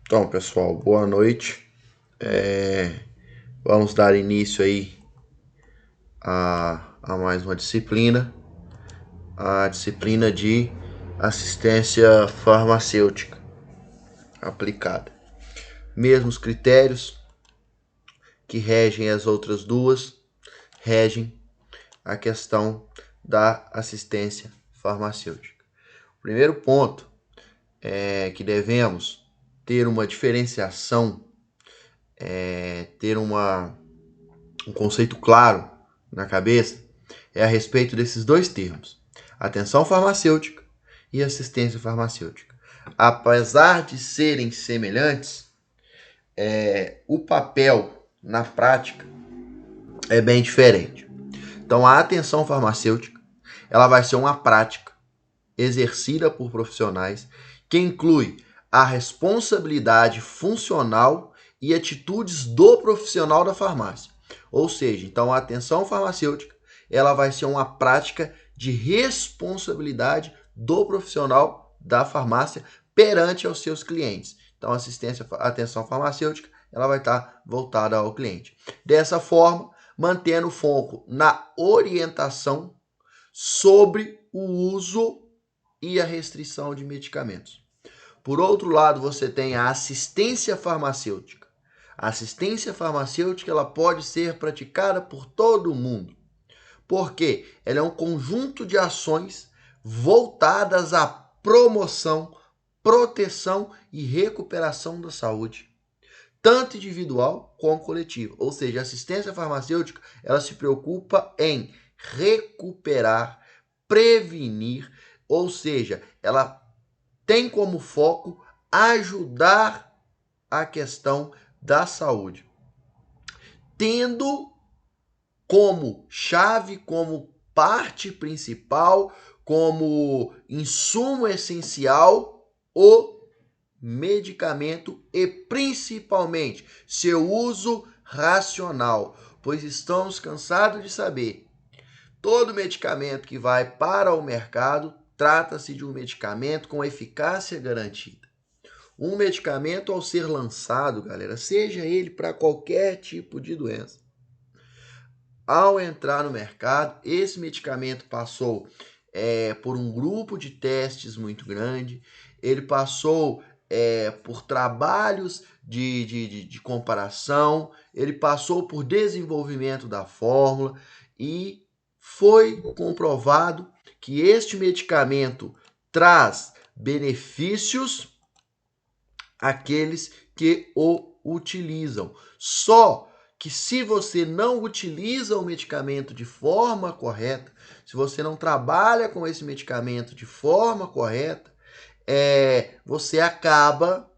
Então, pessoal, boa noite. Vamos dar início aí a mais uma disciplina, a disciplina de assistência farmacêutica aplicada. Mesmos critérios que regem as outras duas, regem a questão da assistência farmacêutica. O primeiro ponto é que devemos ter uma diferenciação, ter um conceito claro na cabeça é a respeito desses dois termos: atenção farmacêutica e assistência farmacêutica. Apesar de serem semelhantes, o papel na prática é bem diferente. Então, a atenção farmacêutica ela vai ser uma prática exercida por profissionais que inclui a responsabilidade funcional e atitudes do profissional da farmácia. Ou seja, então a atenção farmacêutica ela vai ser uma prática de responsabilidade do profissional da farmácia perante aos seus clientes. Então, a atenção farmacêutica ela vai estar voltada ao cliente. Dessa forma, mantendo o foco na orientação sobre o uso e a restrição de medicamentos. Por outro lado, você tem a assistência farmacêutica. A assistência farmacêutica ela pode ser praticada por todo mundo. Por quê? Ela é um conjunto de ações voltadas à promoção, proteção e recuperação da saúde, tanto individual como coletiva. Ou seja, a assistência farmacêutica ela se preocupa em recuperar, prevenir, ou seja, ela tem como foco ajudar a questão da saúde, tendo como chave, como parte principal, como insumo essencial o medicamento e principalmente seu uso racional, pois estamos cansados de saber, todo medicamento que vai para o mercado trata-se de um medicamento com eficácia garantida. Um medicamento ao ser lançado, galera, seja ele para qualquer tipo de doença, ao entrar no mercado, esse medicamento passou por um grupo de testes muito grande, ele passou por trabalhos de comparação, ele passou por desenvolvimento da fórmula e foi comprovado que este medicamento traz benefícios àqueles que o utilizam. Só que se você não utiliza o medicamento de forma correta, se você não trabalha com esse medicamento de forma correta, você acaba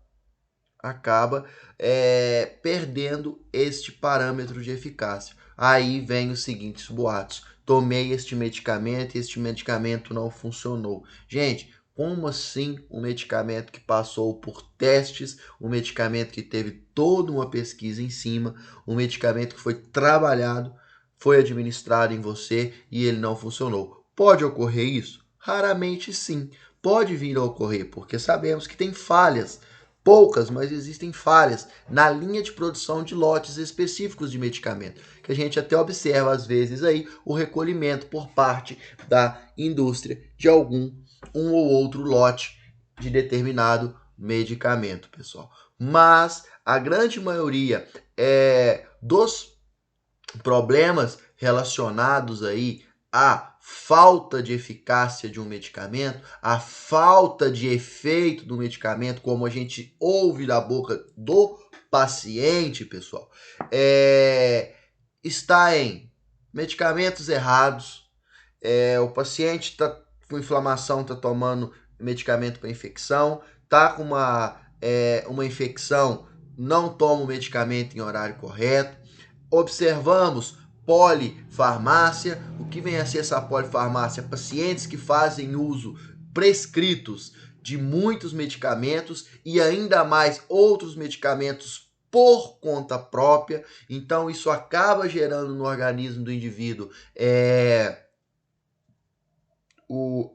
perdendo este parâmetro de eficácia. Aí vem os seguintes boatos: tomei este medicamento e este medicamento não funcionou. Gente, como assim um medicamento que passou por testes, um medicamento que teve toda uma pesquisa em cima, um medicamento que foi trabalhado, foi administrado em você e ele não funcionou? Pode ocorrer isso? Raramente sim. Pode vir a ocorrer, porque sabemos que tem falhas, poucas, mas existem falhas na linha de produção de lotes específicos de medicamento, que a gente até observa às vezes aí o recolhimento por parte da indústria de um ou outro lote de determinado medicamento, pessoal. Mas a grande maioria dos problemas relacionados aí à falta de eficácia de um medicamento, à falta de efeito do medicamento, como a gente ouve da boca do paciente, pessoal, está em medicamentos errados, o paciente está com inflamação, está tomando medicamento para infecção, está com uma infecção, não toma o medicamento em horário correto. Observamos polifarmácia. O que vem a ser essa polifarmácia? Pacientes que fazem uso prescritos de muitos medicamentos e ainda mais outros medicamentos por conta própria. Então, isso acaba gerando no organismo do indivíduo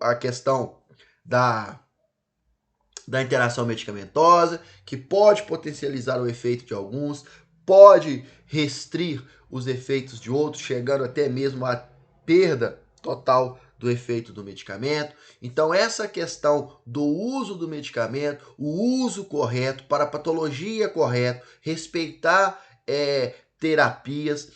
a questão da da interação medicamentosa, que pode potencializar o efeito de alguns, pode restringir os efeitos de outros, chegando até mesmo à perda total do efeito do medicamento. Então, essa questão do uso do medicamento, o uso correto para a patologia correta, respeitar terapias,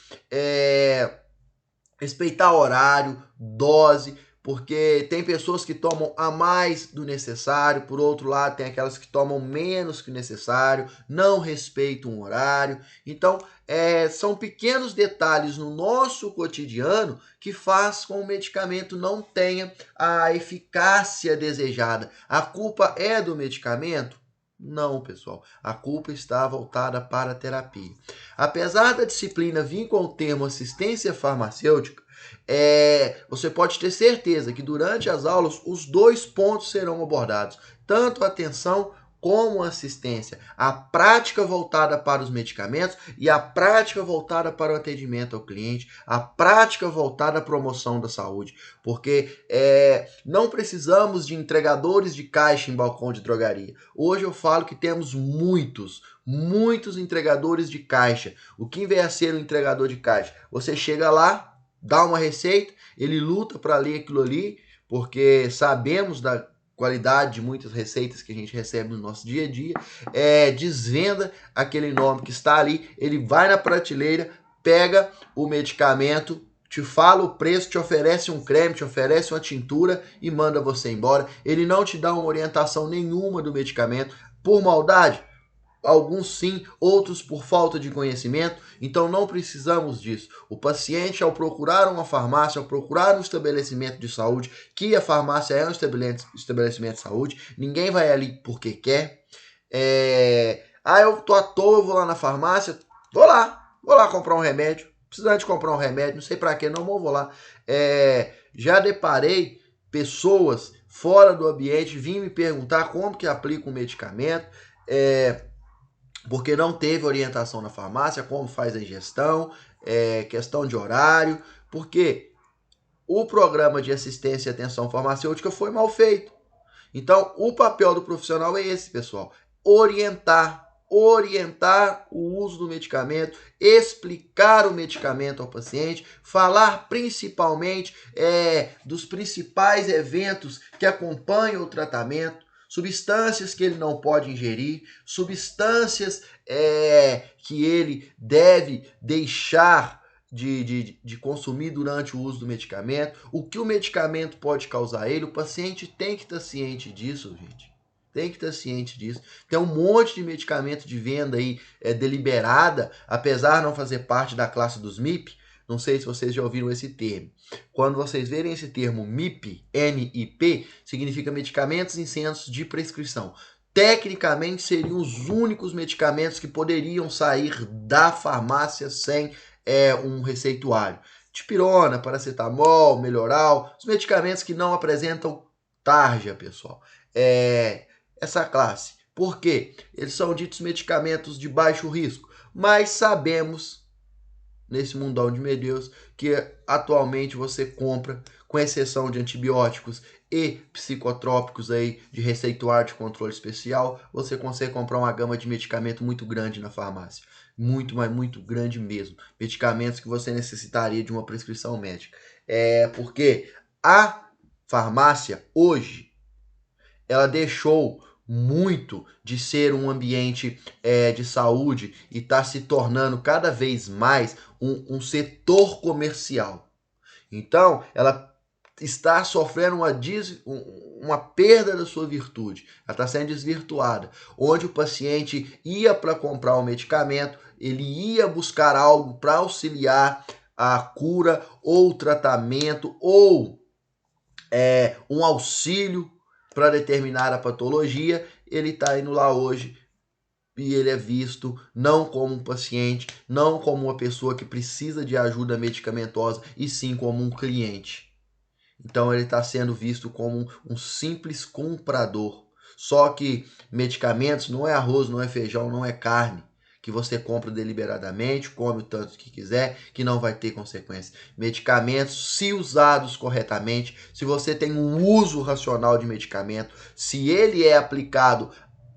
respeitar horário, dose, porque tem pessoas que tomam a mais do necessário, por outro lado tem aquelas que tomam menos que o necessário, não respeitam o horário. Então, são pequenos detalhes no nosso cotidiano que faz com que o medicamento não tenha a eficácia desejada. A culpa é do medicamento? Não, pessoal. A culpa está voltada para a terapia. Apesar da disciplina vir com o termo assistência farmacêutica, você pode ter certeza que durante as aulas os dois pontos serão abordados, tanto a atenção como a assistência, a prática voltada para os medicamentos e a prática voltada para o atendimento ao cliente, a prática voltada à promoção da saúde, porque não precisamos de entregadores de caixa em balcão de drogaria. Hoje eu falo que temos muitos entregadores de caixa. O que vem a ser um entregador de caixa? Você chega lá, dá uma receita, ele luta para ler aquilo ali, porque sabemos da qualidade de muitas receitas que a gente recebe no nosso dia a dia, desvenda aquele nome que está ali, ele vai na prateleira, pega o medicamento, te fala o preço, te oferece um creme, te oferece uma tintura e manda você embora. Ele não te dá uma orientação nenhuma do medicamento, por maldade. Alguns sim, outros por falta de conhecimento, então não precisamos disso. O paciente, ao procurar uma farmácia, ao procurar um estabelecimento de saúde, que a farmácia é um estabelecimento de saúde, ninguém vai ali porque quer. Eu tô à toa, eu vou lá na farmácia, vou lá comprar um remédio, precisando de comprar um remédio, não sei para que não, mas vou lá. Já deparei pessoas fora do ambiente, vim me perguntar como que aplica um medicamento, porque não teve orientação na farmácia, como faz a ingestão, questão de horário, porque o programa de assistência e atenção farmacêutica foi mal feito. Então, o papel do profissional é esse, pessoal, orientar o uso do medicamento, explicar o medicamento ao paciente, falar principalmente dos principais eventos que acompanham o tratamento, substâncias que ele não pode ingerir, substâncias que ele deve deixar de consumir durante o uso do medicamento, o que o medicamento pode causar a ele. O paciente tem que estar ciente disso, gente. Tem que estar ciente disso. Tem um monte de medicamento de venda aí deliberada, apesar de não fazer parte da classe dos MIP. Não sei se vocês já ouviram esse termo. Quando vocês verem esse termo MIP, M-I-P, significa medicamentos isentos de prescrição. Tecnicamente, seriam os únicos medicamentos que poderiam sair da farmácia sem um receituário. Dipirona, paracetamol, melhoral, os medicamentos que não apresentam tarja, pessoal. Essa classe. Por quê? Eles são ditos medicamentos de baixo risco, mas sabemos, nesse mundão de meu Deus, que atualmente você compra, com exceção de antibióticos e psicotrópicos aí de receituário de controle especial, você consegue comprar uma gama de medicamento muito grande na farmácia. Muito, mas muito grande mesmo. Medicamentos que você necessitaria de uma prescrição médica. Porque a farmácia hoje, ela deixou muito de ser um ambiente de saúde e está se tornando cada vez mais um setor comercial. Então, ela está sofrendo uma perda da sua virtude. Ela está sendo desvirtuada. Onde o paciente ia para comprar um medicamento, ele ia buscar algo para auxiliar a cura ou o tratamento ou um auxílio para determinar a patologia, ele está indo lá hoje e ele é visto não como um paciente, não como uma pessoa que precisa de ajuda medicamentosa, e sim como um cliente. Então ele está sendo visto como um simples comprador. Só que medicamentos não é arroz, não é feijão, não é carne. que você compra deliberadamente, come o tanto que quiser, que não vai ter consequências. Medicamentos, se usados corretamente, se você tem um uso racional de medicamento, se ele é aplicado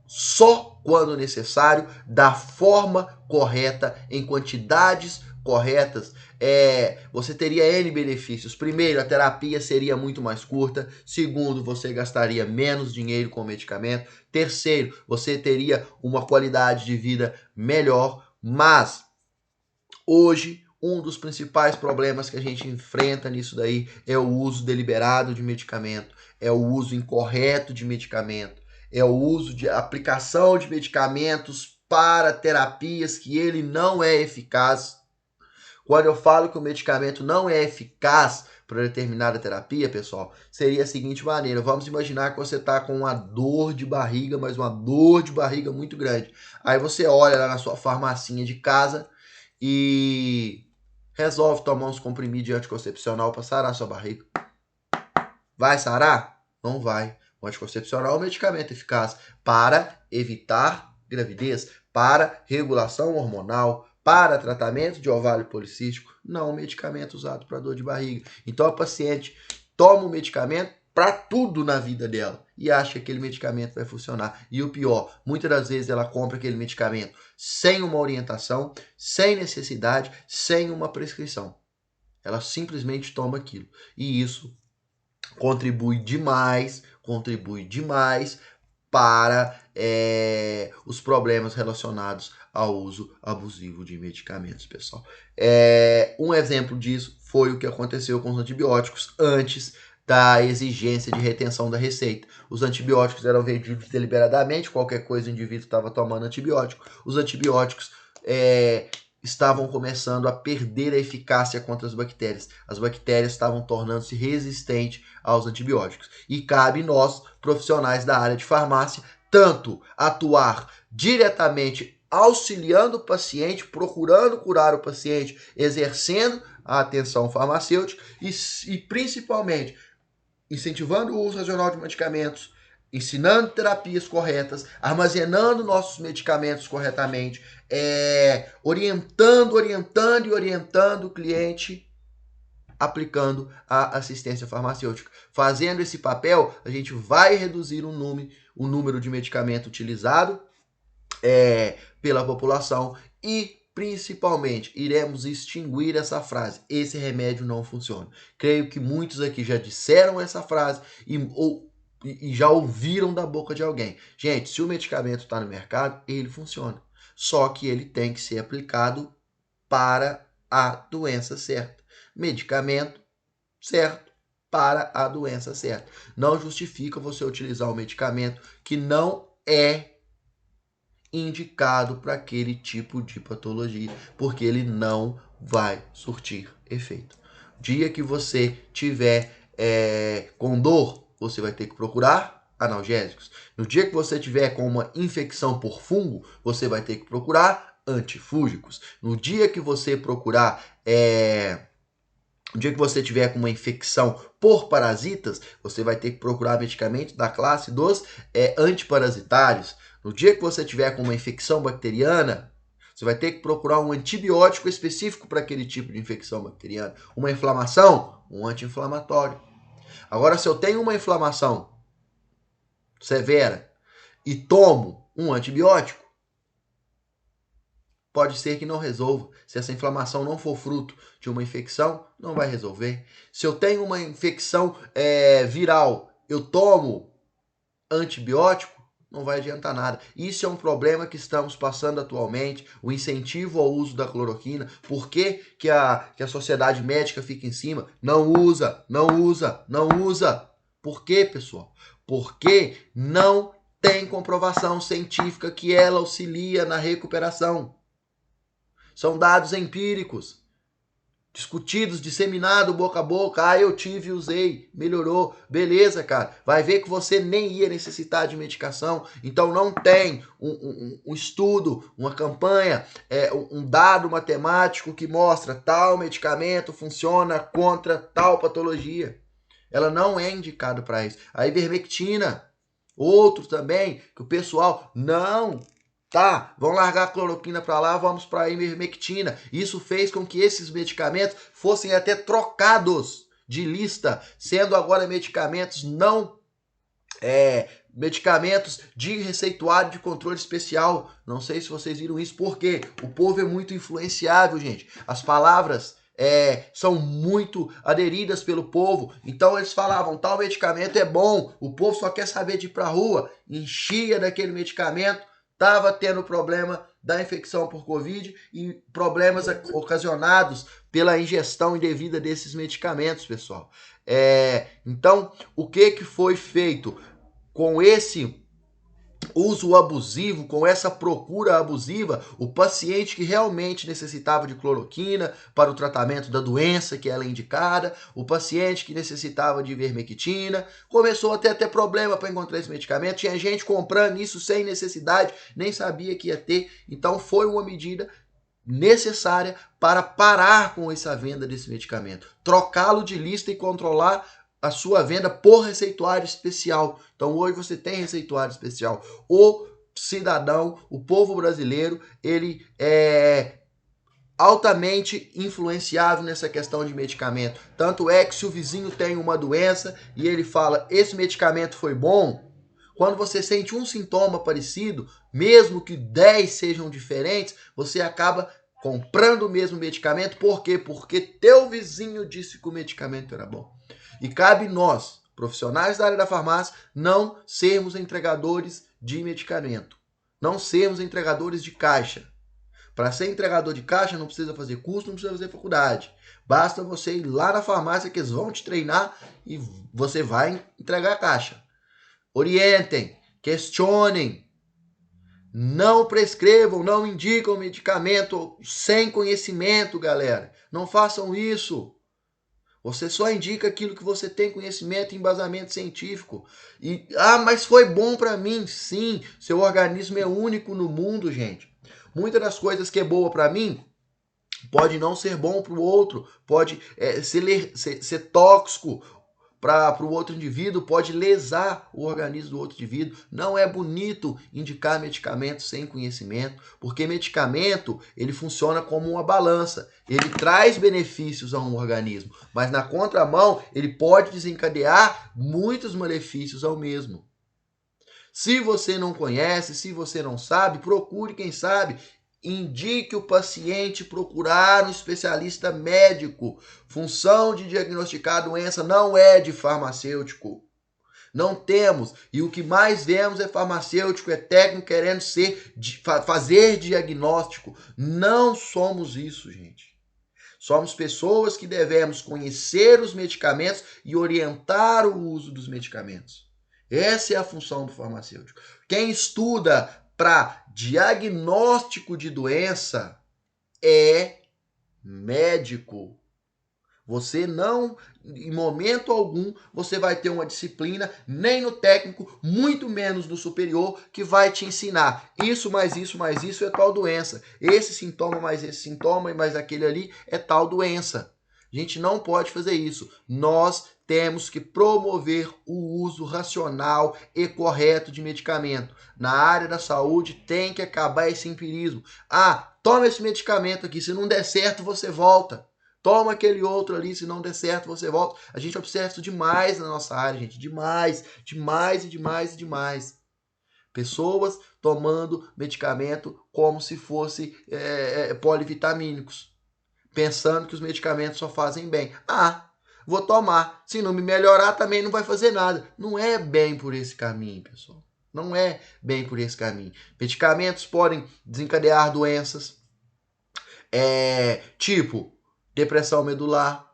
só quando necessário, da forma correta, em quantidades corretas, você teria N benefícios. Primeiro, a terapia seria muito mais curta. Segundo, você gastaria menos dinheiro com o medicamento. Terceiro, você teria uma qualidade de vida melhor. Mas, hoje, um dos principais problemas que a gente enfrenta nisso daí é o uso deliberado de medicamento, é o uso incorreto de medicamento, é o uso de aplicação de medicamentos para terapias que ele não é eficaz. Quando eu falo que o medicamento não é eficaz para determinada terapia, pessoal, seria a seguinte maneira. Vamos imaginar que você está com uma dor de barriga, mas uma dor de barriga muito grande. Aí você olha lá na sua farmacinha de casa e resolve tomar uns comprimidos de anticoncepcional para sarar sua barriga. Vai sarar? Não vai. O anticoncepcional é um medicamento eficaz para evitar gravidez, para regulação hormonal, para tratamento de ovário policístico, não um medicamento usado para dor de barriga. Então a paciente toma o medicamento para tudo na vida dela e acha que aquele medicamento vai funcionar. E o pior, muitas das vezes ela compra aquele medicamento sem uma orientação, sem necessidade, sem uma prescrição. Ela simplesmente toma aquilo. E isso contribui demais para os problemas relacionados ao uso abusivo de medicamentos, pessoal. Um exemplo disso foi o que aconteceu com os antibióticos antes da exigência de retenção da receita. Os antibióticos eram vendidos deliberadamente, qualquer coisa o indivíduo estava tomando antibiótico. Os antibióticos estavam começando a perder a eficácia contra as bactérias. As bactérias estavam tornando-se resistentes aos antibióticos. E cabe nós, profissionais da área de farmácia, tanto atuar diretamente auxiliando o paciente, procurando curar o paciente, exercendo a atenção farmacêutica e principalmente incentivando o uso racional de medicamentos, ensinando terapias corretas, armazenando nossos medicamentos corretamente, orientando o cliente, aplicando a assistência farmacêutica. Fazendo esse papel, a gente vai reduzir o número de medicamento utilizado pela população e, principalmente, iremos extinguir essa frase: esse remédio não funciona. Creio que muitos aqui já disseram essa frase e já ouviram da boca de alguém. Gente, se o medicamento está no mercado, ele funciona. Só que ele tem que ser aplicado para a doença certa. Medicamento certo para a doença certa. Não justifica você utilizar um medicamento que não é indicado para aquele tipo de patologia, porque ele não vai surtir efeito. Dia que você tiver com dor, você vai ter que procurar analgésicos. No dia que você tiver com uma infecção por fungo, você vai ter que procurar antifúngicos. No dia que você procurar no dia que você tiver com uma infecção por parasitas, você vai ter que procurar medicamentos da classe dos antiparasitários. No dia que você tiver com uma infecção bacteriana, você vai ter que procurar um antibiótico específico para aquele tipo de infecção bacteriana. Uma inflamação, um anti-inflamatório. Agora, se eu tenho uma inflamação severa e tomo um antibiótico, pode ser que não resolva. Se essa inflamação não for fruto de uma infecção, não vai resolver. Se eu tenho uma infecção viral, eu tomo antibiótico, não vai adiantar nada. Isso é um problema que estamos passando atualmente, o incentivo ao uso da cloroquina. Por que que a sociedade médica fica em cima? Não usa, não usa, não usa. Por quê, pessoal? Porque não tem comprovação científica que ela auxilia na recuperação. São dados empíricos, discutidos, disseminados boca a boca. Eu tive e usei, melhorou. Beleza, cara. Vai ver que você nem ia necessitar de medicação. Então não tem um estudo, uma campanha, um dado matemático que mostra tal medicamento funciona contra tal patologia. Ela não é indicada para isso. A ivermectina, outro também, que o pessoal não Tá, vamos largar a cloroquina para lá, vamos para a ivermectina. Isso fez com que esses medicamentos fossem até trocados de lista, sendo agora medicamentos medicamentos de receituário de controle especial. Não sei se vocês viram isso, porque o povo é muito influenciável, gente. As palavras são muito aderidas pelo povo. Então eles falavam, tal medicamento é bom, o povo só quer saber de ir pra rua, enchia daquele medicamento, estava tendo problema da infecção por Covid e problemas ocasionados pela ingestão indevida desses medicamentos, pessoal. Então, o que foi feito? Com esse uso abusivo, com essa procura abusiva, o paciente que realmente necessitava de cloroquina para o tratamento da doença que ela é indicada, o paciente que necessitava de ivermectina, começou até a ter problema para encontrar esse medicamento, tinha gente comprando isso sem necessidade, nem sabia que ia ter, então foi uma medida necessária para parar com essa venda desse medicamento, trocá-lo de lista e controlar a sua venda por receituário especial. Então hoje você tem receituário especial. O cidadão, o povo brasileiro, ele é altamente influenciável nessa questão de medicamento. Tanto é que se o vizinho tem uma doença e ele fala, esse medicamento foi bom, quando você sente um sintoma parecido, mesmo que 10 sejam diferentes, você acaba comprando o mesmo medicamento. Por quê? Porque teu vizinho disse que o medicamento era bom. E cabe nós, profissionais da área da farmácia, não sermos entregadores de medicamento. Não sermos entregadores de caixa. Para ser entregador de caixa não precisa fazer curso, não precisa fazer faculdade. Basta você ir lá na farmácia que eles vão te treinar e você vai entregar a caixa. Orientem, questionem. Não prescrevam, não indicam medicamento sem conhecimento, galera. Não façam isso. Você só indica aquilo que você tem conhecimento e embasamento científico. Mas foi bom para mim. Sim, seu organismo é único no mundo, gente. Muitas das coisas que é boa para mim pode não ser bom para o outro, pode ser tóxico para o outro indivíduo, pode lesar o organismo do outro indivíduo. Não é bonito indicar medicamento sem conhecimento, porque medicamento ele funciona como uma balança. Ele traz benefícios a um organismo, mas na contramão ele pode desencadear muitos malefícios ao mesmo. Se você não conhece, se você não sabe, procure quem sabe. Indique o paciente procurar um especialista médico. Função de diagnosticar a doença não é de farmacêutico. Não temos. E o que mais vemos é farmacêutico, é técnico querendo fazer diagnóstico. Não somos isso, gente. Somos pessoas que devemos conhecer os medicamentos e orientar o uso dos medicamentos. Essa é a função do farmacêutico. Quem estuda para diagnóstico de doença é médico. Você não, em momento algum, você vai ter uma disciplina, nem no técnico, muito menos no superior, que vai te ensinar isso, mais isso é tal doença. Esse sintoma, mais esse sintoma, e mais aquele ali é tal doença. A gente não pode fazer isso. Nós temos que promover o uso racional e correto de medicamento. Na área da saúde tem que acabar esse empirismo. Toma esse medicamento aqui, se não der certo você volta. Toma aquele outro ali, se não der certo você volta. A gente observa isso demais na nossa área, gente. Demais, demais e demais e demais. Pessoas tomando medicamento como se fosse polivitamínicos. Pensando que os medicamentos só fazem bem. Vou tomar. Se não me melhorar, também não vai fazer nada. Não é bem por esse caminho, pessoal. Não é bem por esse caminho. Medicamentos podem desencadear doenças. Tipo depressão medular.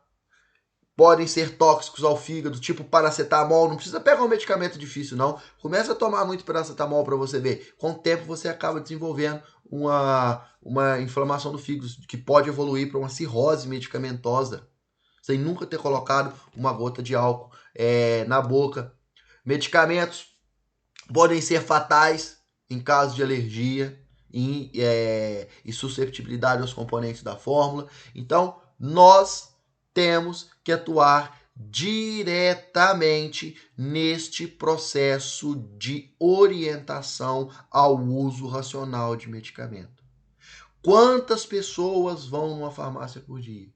Podem ser tóxicos ao fígado, tipo paracetamol. Não precisa pegar um medicamento difícil, não. Começa a tomar muito paracetamol para você ver. Com o tempo você acaba desenvolvendo uma inflamação do fígado que pode evoluir para uma cirrose medicamentosa, sem nunca ter colocado uma gota de álcool na boca. Medicamentos podem ser fatais em caso de alergia e susceptibilidade aos componentes da fórmula. Então, nós temos que atuar diretamente neste processo de orientação ao uso racional de medicamento. Quantas pessoas vão numa farmácia por dia?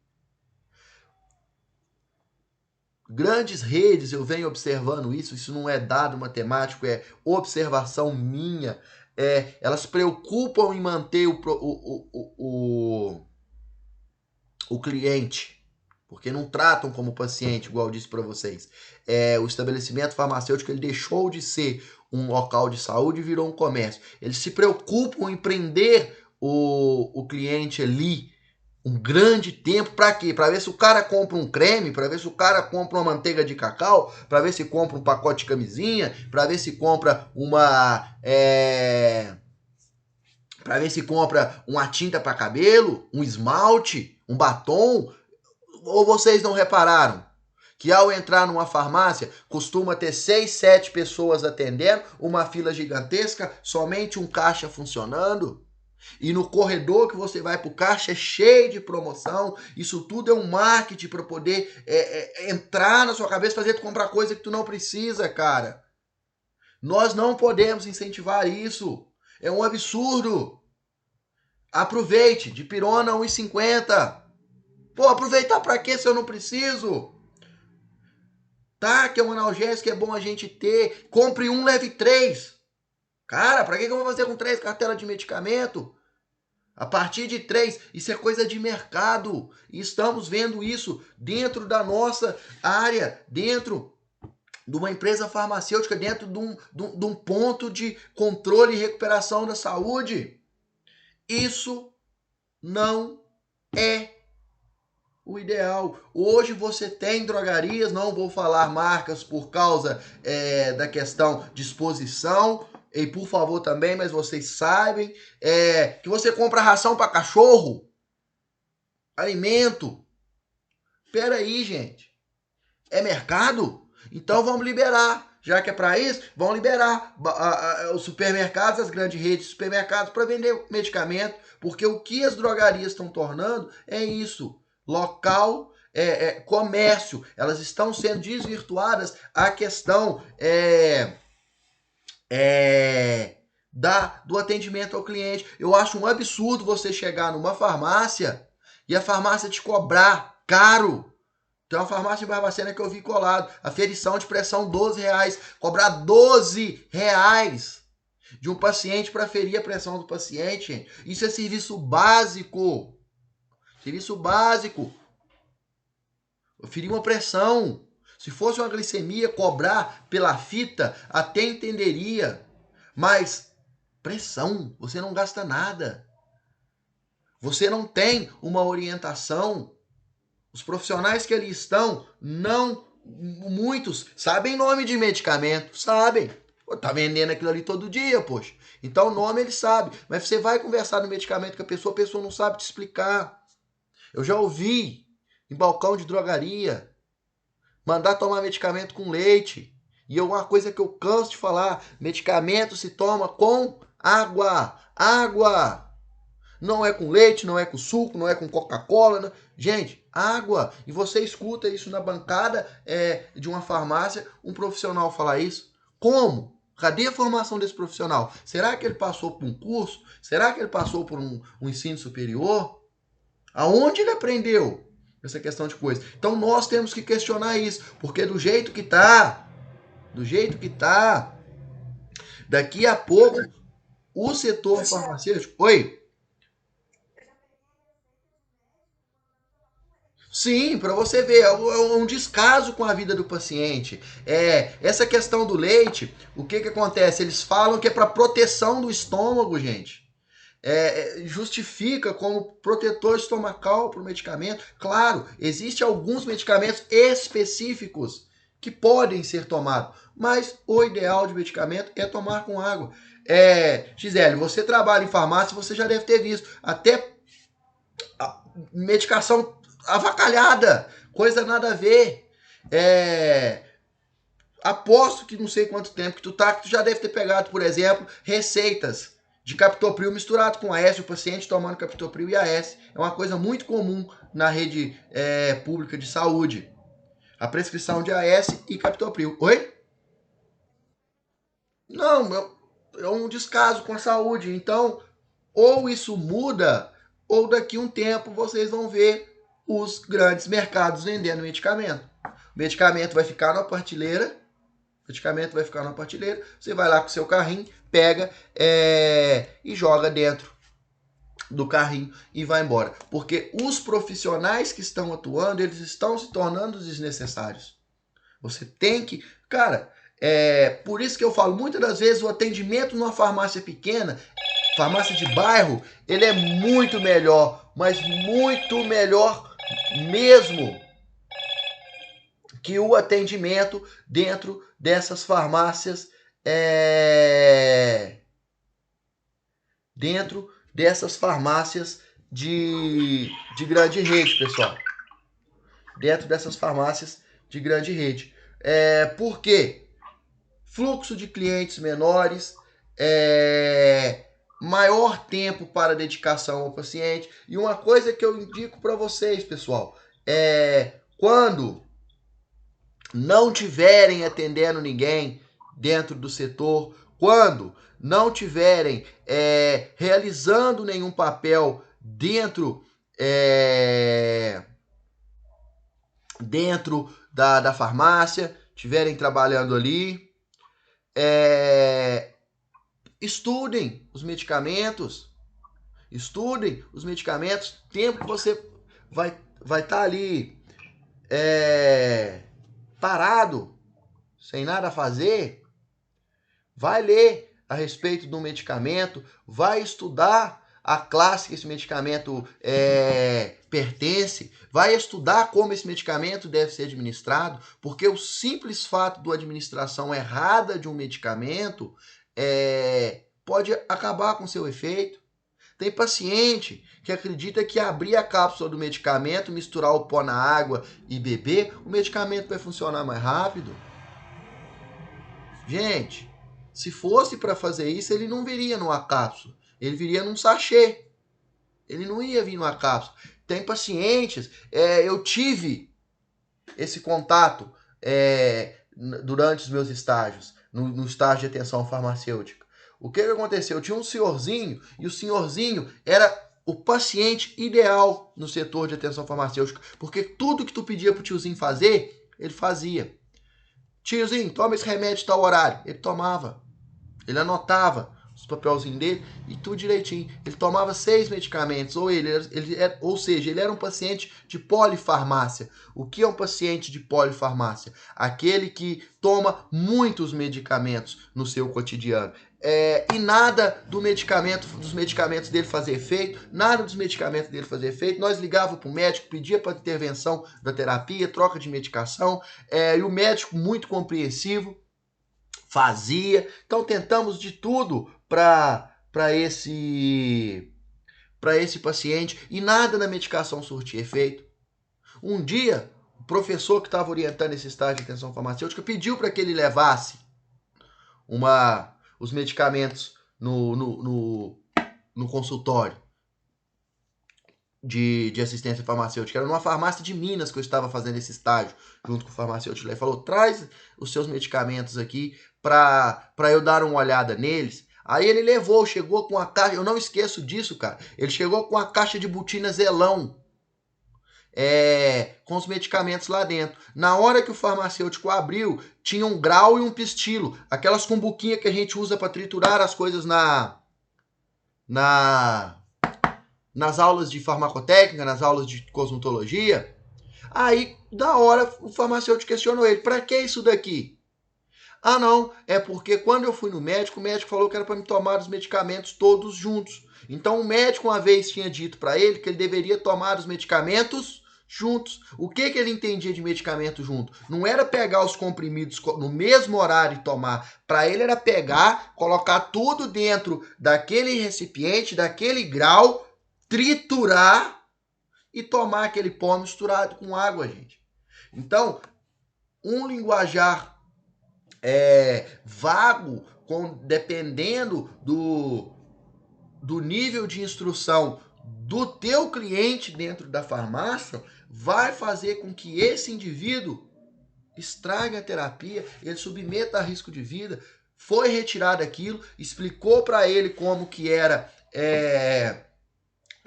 Grandes redes, eu venho observando isso não é dado matemático, é observação minha. Elas preocupam em manter o cliente, porque não tratam como paciente, igual eu disse para vocês. O estabelecimento farmacêutico ele deixou de ser um local de saúde e virou um comércio. Eles se preocupam em prender o cliente ali um grande tempo. Para quê? Para ver se o cara compra um creme, para ver se o cara compra uma manteiga de cacau, para ver se compra um pacote de camisinha, para ver se compra para ver se compra uma tinta para cabelo, um esmalte, um batom. Ou vocês não repararam que ao entrar numa farmácia costuma ter 6, 7 pessoas atendendo, uma fila gigantesca, somente um caixa funcionando? E no corredor que você vai para o caixa é cheio de promoção. Isso tudo é um marketing para poder entrar na sua cabeça, fazer tu comprar coisa que tu não precisa, cara. Nós não podemos incentivar isso. É um absurdo. Aproveite, de pirona 1,50. Pô, aproveitar para quê se eu não preciso? Tá, que é um analgésico, é bom a gente ter. Compre um, leve 3. Cara, para que eu vou fazer com 3 cartelas de medicamento? A partir de 3, isso é coisa de mercado. E estamos vendo isso dentro da nossa área, dentro de uma empresa farmacêutica, dentro de um ponto de controle e recuperação da saúde. Isso não é o ideal. Hoje você tem drogarias, não vou falar marcas por causa da questão de exposição, e por favor também, mas vocês sabem, que você compra ração para cachorro, alimento. Espera aí, gente. É mercado? Então vamos liberar. Já que é para isso, vão liberar os supermercados, as grandes redes de supermercados para vender medicamento, porque o que as drogarias estão tornando é isso. Local, comércio. Elas estão sendo desvirtuadas a questão do atendimento ao cliente. Eu acho um absurdo você chegar numa farmácia e a farmácia te cobrar caro. Tem uma farmácia em Barbacena que eu vi colado. Aferição de pressão, R$12. Cobrar R$12 de um paciente para aferir a pressão do paciente. Isso é serviço básico. Serviço básico. Aferir uma pressão. Se fosse uma glicemia, cobrar pela fita, até entenderia. Mas pressão, você não gasta nada. Você não tem uma orientação. Os profissionais que ali estão, muitos sabem nome de medicamento, sabem. Pô, tá vendendo aquilo ali todo dia, poxa. Então o nome ele sabe, mas você vai conversar no medicamento com a pessoa não sabe te explicar. Eu já ouvi em balcão de drogaria mandar tomar medicamento com leite. E é uma coisa que eu canso de falar, medicamento se toma com água. Água! Não é com leite, não é com suco, não é com Coca-Cola. Não. Gente, água. E você escuta isso na bancada de uma farmácia, um profissional falar isso. Como? Cadê a formação desse profissional? Será que ele passou por um curso? Será que ele passou por um ensino superior? Aonde ele aprendeu essa questão de coisa? Então nós temos que questionar isso, porque do jeito que tá, daqui a pouco o setor farmacêutico... Oi? Sim, para você ver, é um descaso com a vida do paciente. Essa questão do leite, o que acontece? Eles falam que é para proteção do estômago, gente. Justifica como protetor estomacal para o medicamento. Claro, existem alguns medicamentos específicos que podem ser tomados, mas o ideal de medicamento é tomar com água. Gisele, você trabalha em farmácia, você já deve ter visto até medicação avacalhada, coisa nada a ver. Aposto que não sei quanto tempo que tu já deve ter pegado, por exemplo, receitas de captopril misturado com AS, o paciente tomando captopril e AS. É uma coisa muito comum na rede pública de saúde. a prescrição de AS e captopril. Oi? Não, é um descaso com a saúde. Então, ou isso muda, ou daqui a um tempo vocês vão ver os grandes mercados vendendo medicamento. O medicamento vai ficar na prateleira. Você vai lá com o seu carrinho, pega e joga dentro do carrinho e vai embora. Porque os profissionais que estão atuando, eles estão se tornando desnecessários. Você tem que... Cara, por isso que eu falo, muitas das vezes o atendimento numa farmácia pequena, farmácia de bairro, ele é muito melhor, mas muito melhor mesmo que o atendimento dentro dessas farmácias, dentro dessas farmácias de grande rede, pessoal. Dentro dessas farmácias de grande rede. Por quê? Fluxo de clientes menores, maior tempo para dedicação ao paciente. E uma coisa que eu indico para vocês, pessoal, quando não tiverem atendendo ninguém dentro do setor, quando não tiverem realizando nenhum papel dentro da farmácia, tiverem trabalhando ali, estudem os medicamentos, tempo que você vai estar ali parado, sem nada a fazer, vai ler a respeito do medicamento, vai estudar a classe que esse medicamento pertence, vai estudar como esse medicamento deve ser administrado, porque o simples fato da administração errada de um medicamento pode acabar com seu efeito. Tem paciente que acredita que abrir a cápsula do medicamento, misturar o pó na água e beber, o medicamento vai funcionar mais rápido. Gente, se fosse para fazer isso, ele não viria numa cápsula. Ele viria num sachê. Ele não ia vir numa cápsula. Tem pacientes, eu tive esse contato durante os meus estágios, no estágio de atenção farmacêutica. O que aconteceu? Tinha um senhorzinho, e o senhorzinho era o paciente ideal no setor de atenção farmacêutica, porque tudo que tu pedia pro tiozinho fazer, ele fazia. Tiozinho, toma esse remédio tal horário. Ele tomava. Ele anotava os papelzinhos dele e tudo direitinho. Ele tomava 6 medicamentos, ou seja, ele era um paciente de polifarmácia. O que é um paciente de polifarmácia? Aquele que toma muitos medicamentos no seu cotidiano. E nada dos medicamentos dele fazer efeito, Nós ligávamos para o médico, pedia para intervenção da terapia, troca de medicação, e o médico, muito compreensivo, fazia. Então tentamos de tudo para esse paciente e nada na medicação surtia efeito. Um dia, o professor que estava orientando esse estágio de atenção farmacêutica pediu para que ele levasse os medicamentos no consultório de assistência farmacêutica. Era numa farmácia de Minas que eu estava fazendo esse estágio, junto com o farmacêutico. Ele falou, traz os seus medicamentos aqui para eu dar uma olhada neles. Aí ele levou, chegou com a caixa, eu não esqueço disso, cara. Ele chegou com a caixa de botina Zelão, com os medicamentos lá dentro. Na hora que o farmacêutico abriu, tinha um grau e um pistilo, aquelas cumbuquinhas que a gente usa para triturar as coisas nas aulas de farmacotécnica, nas aulas de cosmetologia. Aí, da hora, o farmacêutico questionou ele, para que isso daqui? Ah, não, é porque quando eu fui no médico, o médico falou que era para me tomar os medicamentos todos juntos. Então o médico uma vez tinha dito para ele que ele deveria tomar os medicamentos juntos. O que ele entendia de medicamento junto? Não era pegar os comprimidos no mesmo horário e tomar. Para ele era pegar, colocar tudo dentro daquele recipiente, daquele grau, triturar e tomar aquele pó misturado com água, gente. Então, um linguajar vago, dependendo do nível de instrução do teu cliente dentro da farmácia, vai fazer com que esse indivíduo estrague a terapia, ele submeta a risco de vida. Foi retirado aquilo, explicou para ele como que era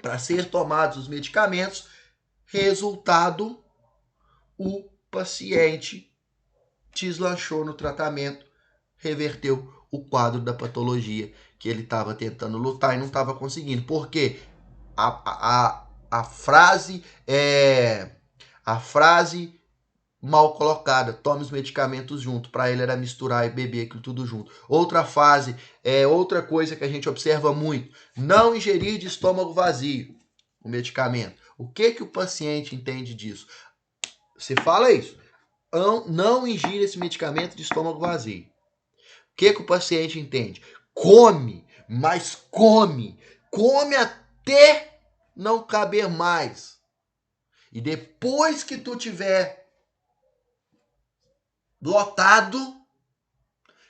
para ser tomados os medicamentos. Resultado, o paciente deslanchou no tratamento, reverteu o quadro da patologia que ele estava tentando lutar e não estava conseguindo. Por quê? A frase mal colocada, tome os medicamentos junto, para ele era misturar e beber aquilo tudo junto. Outra fase, outra coisa que a gente observa muito, não ingerir de estômago vazio o medicamento. O que o paciente entende disso? Você fala isso, não ingira esse medicamento de estômago vazio. O que o paciente entende? Come, mas come até não caber mais. E depois que tu tiver lotado,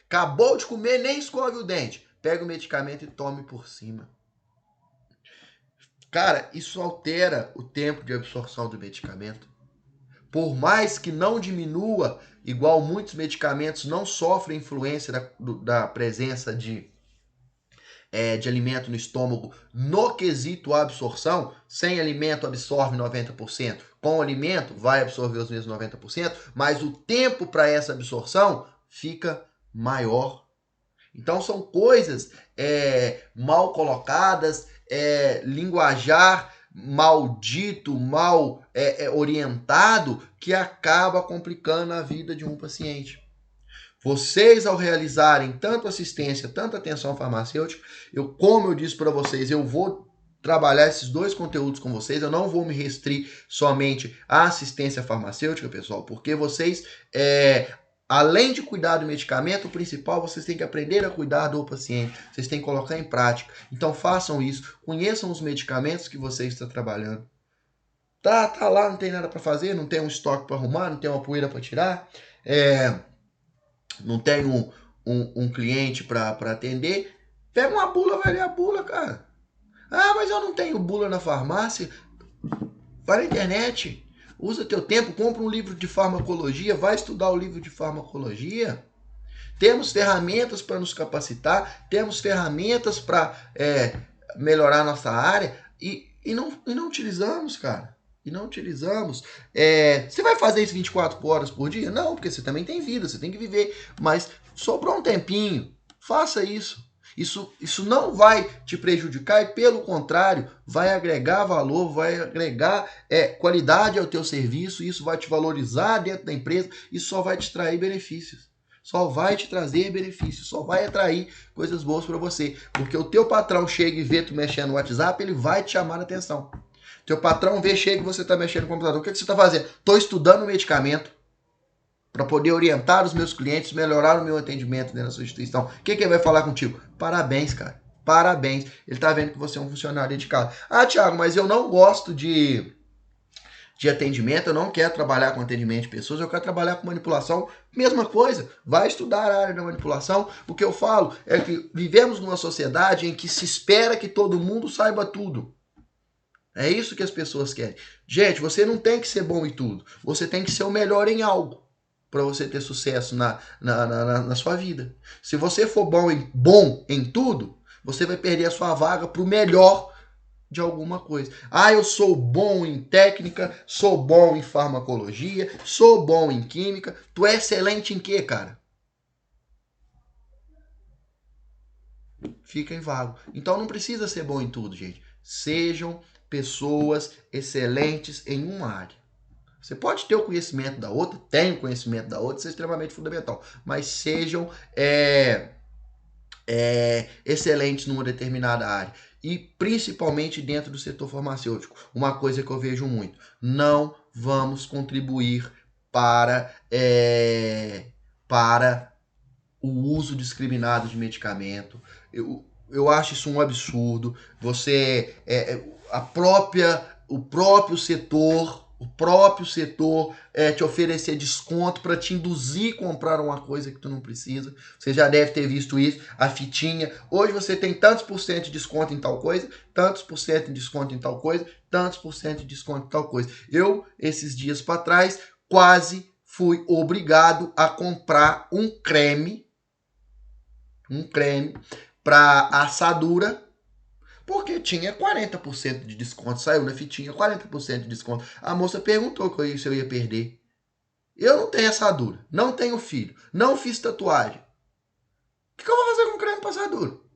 acabou de comer, nem escove o dente, pega o medicamento e tome por cima. Cara, isso altera o tempo de absorção do medicamento. Por mais que não diminua, igual muitos medicamentos não sofrem influência da presença de alimento no estômago no quesito absorção, sem alimento absorve 90%, com alimento vai absorver os mesmos 90%, mas o tempo para essa absorção fica maior. Então são coisas mal colocadas, linguajar maldito, mal orientado, que acaba complicando a vida de um paciente. Vocês, ao realizarem tanto assistência, tanta atenção farmacêutica, como eu disse para vocês, eu vou trabalhar esses dois conteúdos com vocês, eu não vou me restringir somente à assistência farmacêutica, pessoal, porque vocês, além de cuidar do medicamento, o principal, vocês têm que aprender a cuidar do paciente, vocês têm que colocar em prática. Então façam isso, conheçam os medicamentos que você está trabalhando. Tá lá, não tem nada para fazer, não tem um estoque para arrumar, não tem uma poeira para tirar, não tem um cliente para atender, pega uma bula, vai ler a bula, cara. Ah, mas eu não tenho bula na farmácia. Vai na internet, usa teu tempo, compra um livro de farmacologia, vai estudar o livro de farmacologia. Temos ferramentas para nos capacitar, temos ferramentas para melhorar nossa área e não utilizamos, cara. E não utilizamos. Você vai fazer isso 24 horas por dia? Não, porque você também tem vida, você tem que viver. Mas sobrou um tempinho, faça isso. Isso não vai te prejudicar e, pelo contrário, vai agregar valor, vai agregar qualidade ao teu serviço, isso vai te valorizar dentro da empresa e só vai te trazer benefícios. Só vai te trazer benefícios, só vai atrair coisas boas para você. Porque o teu patrão chega e vê tu mexendo no WhatsApp, ele vai te chamar a atenção. Teu patrão vê, chega e você está mexendo no computador. O que você está fazendo? Estou estudando medicamento para poder orientar os meus clientes, melhorar o meu atendimento dentro da sua instituição. O que ele vai falar contigo? Parabéns, cara. Parabéns. Ele está vendo que você é um funcionário dedicado. Ah, Thiago, mas eu não gosto de atendimento, eu não quero trabalhar com atendimento de pessoas, eu quero trabalhar com manipulação. Mesma coisa, vai estudar a área da manipulação. O que eu falo é que vivemos numa sociedade em que se espera que todo mundo saiba tudo. É isso que as pessoas querem. Gente, você não tem que ser bom em tudo. Você tem que ser o melhor em algo para você ter sucesso na sua vida. Se você for bom em tudo, você vai perder a sua vaga para o melhor de alguma coisa. Ah, eu sou bom em técnica, sou bom em farmacologia, sou bom em química. Tu é excelente em quê, cara? Fica em vago. Então não precisa ser bom em tudo, gente. Sejam pessoas excelentes em uma área. Você pode ter o conhecimento da outra, tem o conhecimento da outra, isso é extremamente fundamental. Mas sejam excelentes numa determinada área. E principalmente dentro do setor farmacêutico. Uma coisa que eu vejo muito. Não vamos contribuir para o uso discriminado de medicamento. Eu acho isso um absurdo. Você, o próprio setor te oferecer desconto para te induzir a comprar uma coisa que tu não precisa. Você já deve ter visto isso, a fitinha. Hoje você tem tantos por cento de desconto em tal coisa, tantos por cento de desconto em tal coisa, tantos por cento de desconto em tal coisa. Eu, esses dias para trás, quase fui obrigado a comprar um creme para assadura, porque tinha 40% de desconto. Saiu na fitinha, 40% de desconto. A moça perguntou se eu ia perder. Eu não tenho assadura, não tenho filho, não fiz tatuagem. O que eu vou fazer com creme para assadura?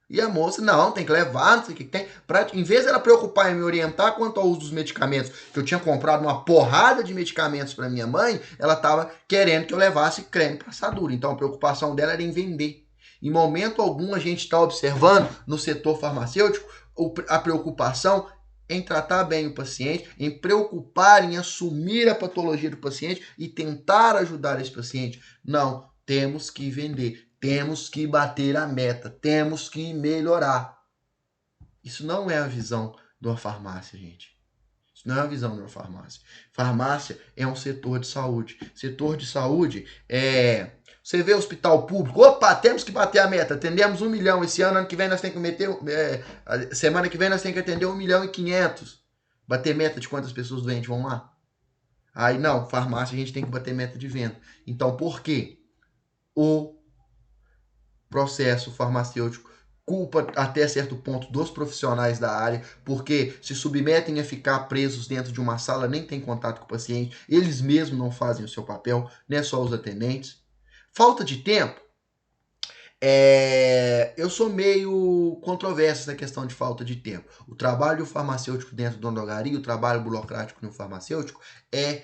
E a moça, não, tem que levar, não sei o que tem. Em vez dela preocupar em me orientar quanto ao uso dos medicamentos, que eu tinha comprado uma porrada de medicamentos para minha mãe, ela estava querendo que eu levasse creme para assadura. Então a preocupação dela era em vender. Em momento algum a gente está observando no setor farmacêutico a preocupação em tratar bem o paciente, em preocupar em assumir a patologia do paciente e tentar ajudar esse paciente. Não, temos que vender. Temos que bater a meta, temos que melhorar. Isso não é a visão de uma farmácia, gente. Isso não é a visão de uma farmácia. Farmácia é um setor de saúde. Setor de saúde é... Você vê hospital público, opa, temos que bater a meta, atendemos 1 milhão esse ano que vem nós temos que meter... semana que vem nós temos que atender 1 milhão e 500. Bater meta de quantas pessoas doentes vão lá? Aí não, farmácia a gente tem que bater meta de venda. Então por quê? O processo farmacêutico culpa até certo ponto dos profissionais da área, porque se submetem a ficar presos dentro de uma sala, nem tem contato com o paciente, eles mesmos não fazem o seu papel, não é só os atendentes. Falta de tempo. Eu sou meio controverso na questão de falta de tempo. O trabalho farmacêutico dentro do drogaria, o trabalho burocrático no farmacêutico é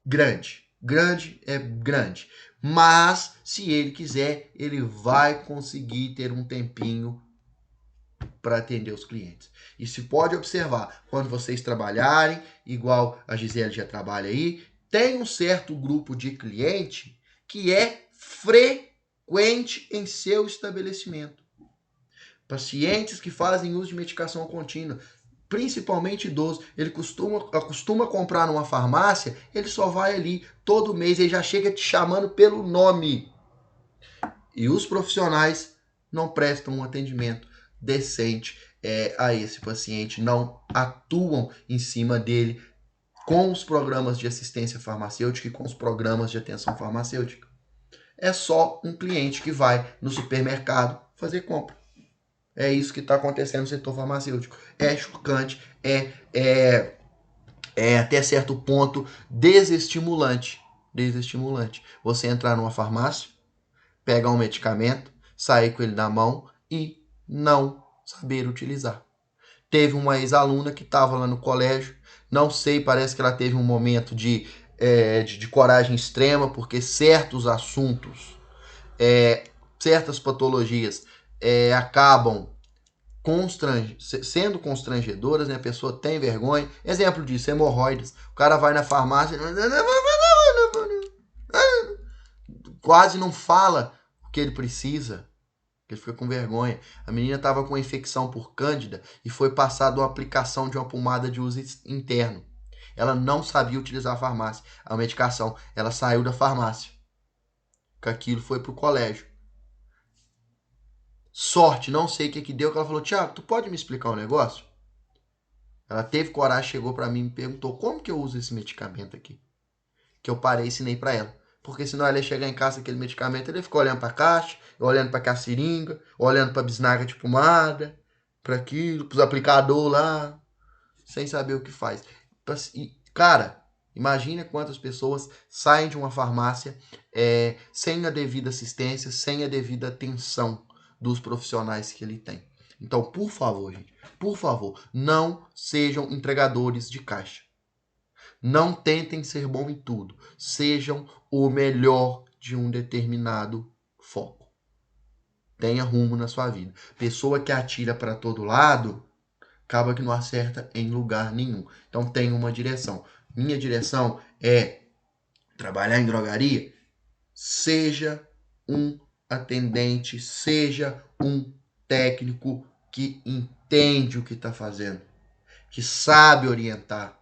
grande. Grande. Mas, se ele quiser, ele vai conseguir ter um tempinho para atender os clientes. E se pode observar, quando vocês trabalharem, igual a Gisele já trabalha aí, tem um certo grupo de cliente que é frequente em seu estabelecimento. Pacientes que fazem uso de medicação contínua, principalmente idoso, ele costuma comprar numa farmácia, ele só vai ali todo mês, ele já chega te chamando pelo nome. E os profissionais não prestam um atendimento decente a esse paciente, não atuam em cima dele com os programas de assistência farmacêutica e com os programas de atenção farmacêutica. É só um cliente que vai no supermercado fazer compra. É isso que está acontecendo no setor farmacêutico. É chocante, é até certo ponto desestimulante. Você entrar numa farmácia, pegar um medicamento, sair com ele na mão e não saber utilizar. Teve uma ex-aluna que estava lá no colégio, não sei, parece que ela teve um momento de coragem extrema, porque certos assuntos, certas patologias acabam sendo constrangedoras, né? A pessoa tem vergonha. Exemplo disso, hemorroidas. O cara vai na farmácia, quase não fala o que ele precisa, ele fica com vergonha. A menina estava com infecção por cândida e foi passada uma aplicação de uma pomada de uso interno. Ela não sabia utilizar a medicação. Ela saiu da farmácia. Com aquilo foi pro colégio. Sorte, não sei o que deu, que ela falou: Tiago, tu pode me explicar um negócio? Ela teve coragem, chegou para mim e me perguntou: como que eu uso esse medicamento aqui? Que eu parei e ensinei para ela. Porque senão ela ia chegar em casa com aquele medicamento, ele ficou olhando para a caixa, olhando para a seringa, olhando para a bisnaga de pomada, para aquilo, para os aplicadores lá, sem saber o que faz. E, cara, imagina quantas pessoas saem de uma farmácia sem a devida assistência, sem a devida atenção dos profissionais que ele tem. Então, por favor, gente, por favor, não sejam entregadores de caixa. Não tentem ser bom em tudo. Sejam o melhor de um determinado foco. Tenha rumo na sua vida. Pessoa que atira para todo lado, acaba que não acerta em lugar nenhum. Então, tenha uma direção. Minha direção é trabalhar em drogaria. Seja um atendente, seja um técnico que entende o que está fazendo, que sabe orientar,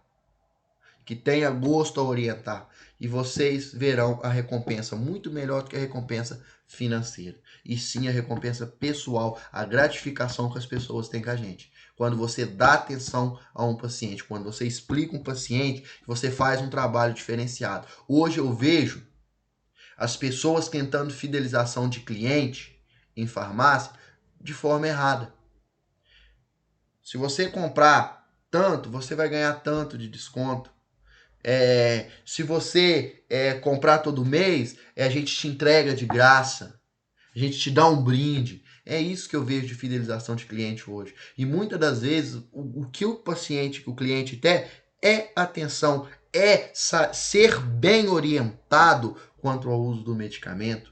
que tenha gosto a orientar. E vocês verão a recompensa muito melhor do que a recompensa financeira. E sim a recompensa pessoal, a gratificação que as pessoas têm com a gente. quando você dá atenção a um paciente, quando você explica um paciente, você faz um trabalho diferenciado. Hoje eu vejo as pessoas tentando fidelização de cliente em farmácia de forma errada. Se você comprar tanto, você vai ganhar tanto de desconto. Se você comprar todo mês, a gente te entrega de graça. A gente te dá um brinde. É isso que eu vejo de fidelização de cliente hoje. E muitas das vezes, o que o cliente quer é atenção, ser bem orientado quanto ao uso do medicamento.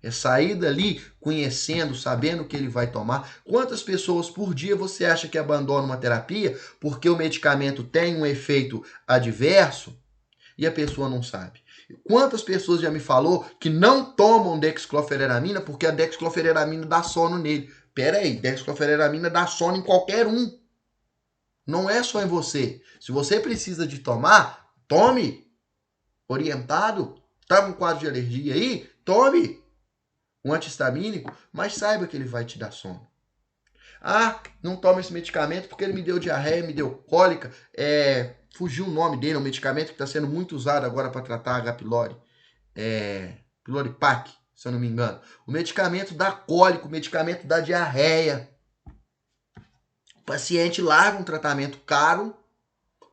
É sair dali conhecendo, sabendo o que ele vai tomar. Quantas pessoas por dia você acha que abandonam uma terapia porque o medicamento tem um efeito adverso e a pessoa não sabe? Quantas pessoas já me falou que não tomam dexclofenaramina porque a dexclofenaramina dá sono nele? Pera aí, dexclofenaramina dá sono em qualquer um. Não é só em você. Se você precisa de tomar, tome. Orientado. Tá com quadro de alergia aí? Tome um antihistamínico, mas saiba que ele vai te dar sono. Ah, não toma esse medicamento porque ele me deu diarreia, me deu cólica. Fugiu o nome dele, é um medicamento que está sendo muito usado agora para tratar H. pylori. Pylori PAC, se eu não me engano. O medicamento dá cólica, o medicamento dá diarreia. O paciente larga um tratamento caro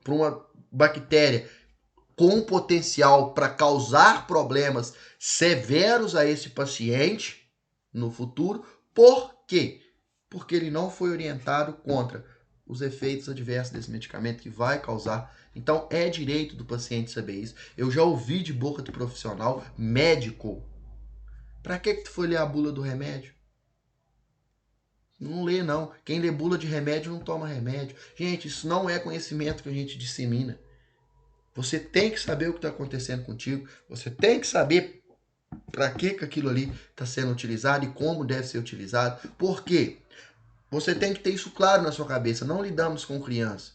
para uma bactéria com potencial para causar problemas severos a esse paciente no futuro. Por quê? Porque ele não foi orientado contra os efeitos adversos desse medicamento que vai causar. Então, é direito do paciente saber isso. Eu já ouvi de boca do profissional médico. Para que tu foi ler a bula do remédio? Não lê, não. Quem lê bula de remédio não toma remédio. Gente, isso não é conhecimento que a gente dissemina. Você tem que saber o que está acontecendo contigo. Você tem que saber para que aquilo ali está sendo utilizado e como deve ser utilizado. Por quê? Você tem que ter isso claro na sua cabeça. Não lidamos com criança.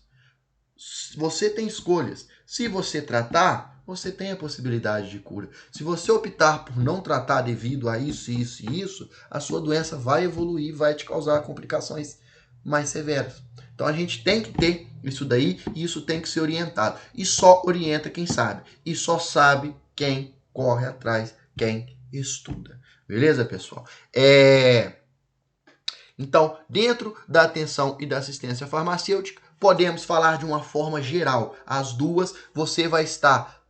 Você tem escolhas. Se você tratar, você tem a possibilidade de cura. Se você optar por não tratar devido a isso, isso e isso, a sua doença vai evoluir, vai te causar complicações mais severas. Então a gente tem que ter isso daí e isso tem que ser orientado. E só orienta quem sabe. E só sabe quem corre atrás, quem estuda. Beleza, pessoal? Então, dentro da atenção e da assistência farmacêutica, podemos falar de uma forma geral. As duas, você vai estar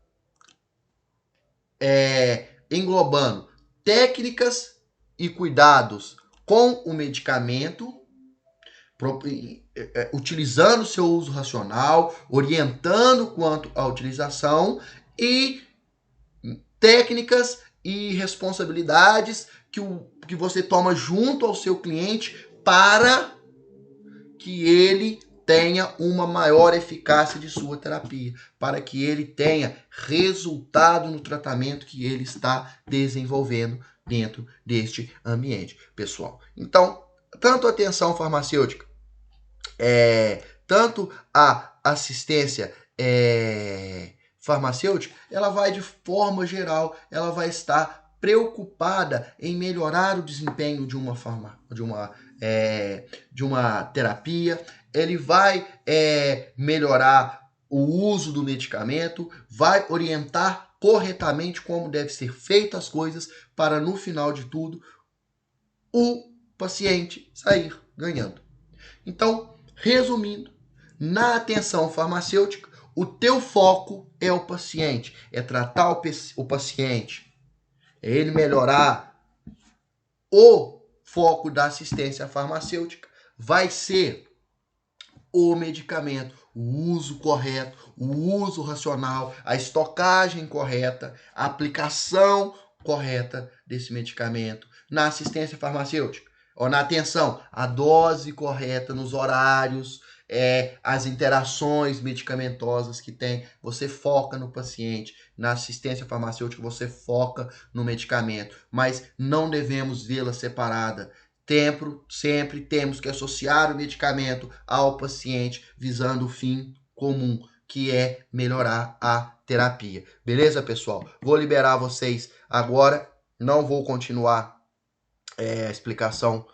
englobando técnicas e cuidados com o medicamento, utilizando seu uso racional, orientando quanto à utilização e técnicas e responsabilidades que você toma junto ao seu cliente para que ele tenha uma maior eficácia de sua terapia, para que ele tenha resultado no tratamento que ele está desenvolvendo dentro deste ambiente, pessoal. Então, tanto a atenção farmacêutica, tanto a assistência farmacêutica, ela vai de forma geral, ela vai estar preocupada em melhorar o desempenho de uma terapia, ele vai melhorar o uso do medicamento, vai orientar corretamente como deve ser feito as coisas para, no final de tudo, o paciente sair ganhando. Então, resumindo, na atenção farmacêutica, o teu foco é o paciente, é tratar o paciente, é ele melhorar. O foco da assistência farmacêutica vai ser o medicamento, o uso correto, o uso racional, a estocagem correta, a aplicação correta desse medicamento. Na assistência farmacêutica, ou na atenção, a dose correta nos horários, as interações medicamentosas que tem, você foca no paciente. Na assistência farmacêutica, você foca no medicamento, mas não devemos vê-la separada. Sempre temos que associar o medicamento ao paciente, visando o fim comum, que é melhorar a terapia. Beleza, pessoal? Vou liberar vocês agora. Não vou continuar a explicação